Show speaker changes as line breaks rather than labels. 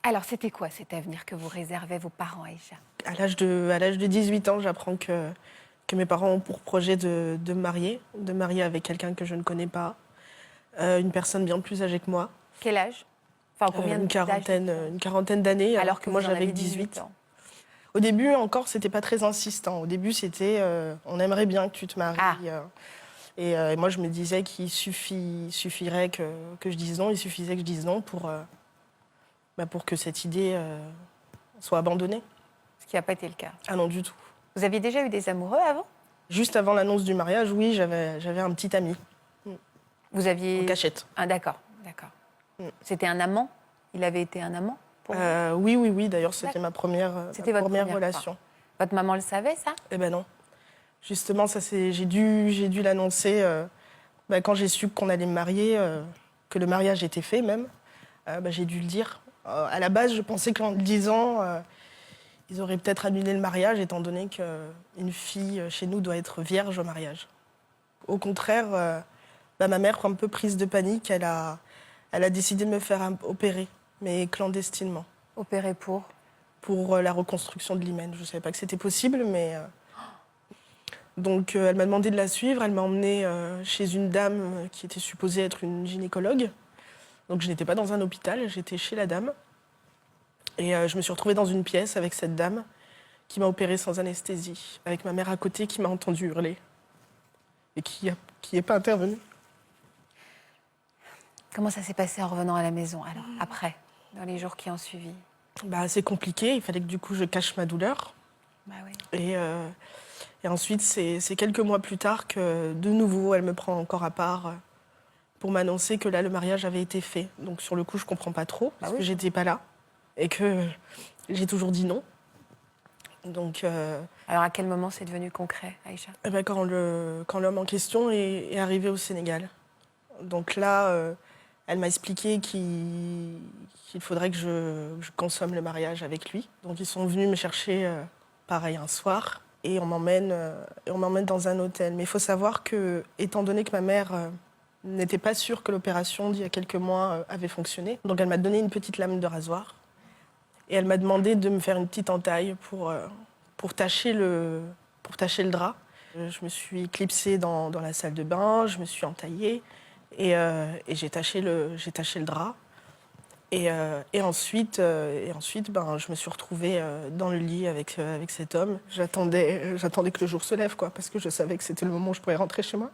Alors, c'était quoi cet avenir que vous réservaient vos parents, Aïcha?
À l'âge de 18 ans, j'apprends que mes parents ont pour projet de me marier avec quelqu'un que je ne connais pas, une personne bien plus âgée que moi,
Quel âge? Enfin, combien d'âge de différence?
une quarantaine d'années,
Alors
alors
que
que moi
vous en
j'avais
avez
que 18.
18 ans.
Au début, encore, c'était pas très insistant. Au début, c'était on aimerait bien que tu te maries.
Ah.
Et moi, je me disais suffirait que je dise non, il suffisait que je dise non pour que cette idée soit abandonnée.
Ce qui n'a pas été le cas.
Ah non, du tout.
Vous aviez déjà eu des amoureux avant?
Juste avant l'annonce du mariage, oui, j'avais un petit ami,
Vous aviez...
en cachette.
Ah, d'accord, d'accord.
Mm.
C'était un amant? Il avait été un amant pour vous?
Oui. D'ailleurs, c'était ma
C'était
ma
votre
première
première
relation.
Votre maman le savait, ça?
Eh ben non. Justement, j'ai dû l'annoncer quand j'ai su qu'on allait me marier, que le mariage était fait même. J'ai dû le dire. À la base, je pensais qu'en le disant, ils auraient peut-être annulé le mariage, étant donné qu'une fille chez nous doit être vierge au mariage. Au contraire, ma mère, un peu prise de panique, elle a décidé de me faire opérer, mais clandestinement,
Opéré
pour la reconstruction de l'hymen. Je ne savais pas que c'était possible, mais... Donc elle m'a demandé de la suivre, elle m'a emmenée chez une dame qui était supposée être une gynécologue. Donc je n'étais pas dans un hôpital, j'étais chez la dame. Et je me suis retrouvée dans une pièce avec cette dame qui m'a opérée sans anesthésie, avec ma mère à côté qui m'a entendue hurler et qui est pas intervenue.
Comment ça s'est passé en revenant à la maison, alors, après, dans les jours qui ont suivi?
C'est compliqué, il fallait que du coup je cache ma douleur.
Bah oui.
Et ensuite, c'est quelques mois plus tard que, de nouveau, elle me prend encore à part pour m'annoncer que là, le mariage avait été fait. Donc, sur le coup, je comprends pas trop, parce que j'étais pas là et que j'ai toujours dit non. Donc,
alors, à quel moment c'est devenu concret, Aïcha?
quand l'homme en question est arrivé au Sénégal. Donc là, elle m'a expliqué qu'il faudrait que je consomme le mariage avec lui. Donc, ils sont venus me chercher, pareil, un soir. Et on m'emmène dans un hôtel. Mais il faut savoir que, étant donné que ma mère n'était pas sûre que l'opération d'il y a quelques mois avait fonctionné, donc elle m'a donné une petite lame de rasoir et elle m'a demandé de me faire une petite entaille pour tacher le drap. Je me suis clipsée dans la salle de bain, je me suis entaillée et j'ai taché le drap. Et ensuite, je me suis retrouvée dans le lit avec cet homme. J'attendais que le jour se lève, quoi, parce que je savais que c'était le moment où je pourrais rentrer chez moi.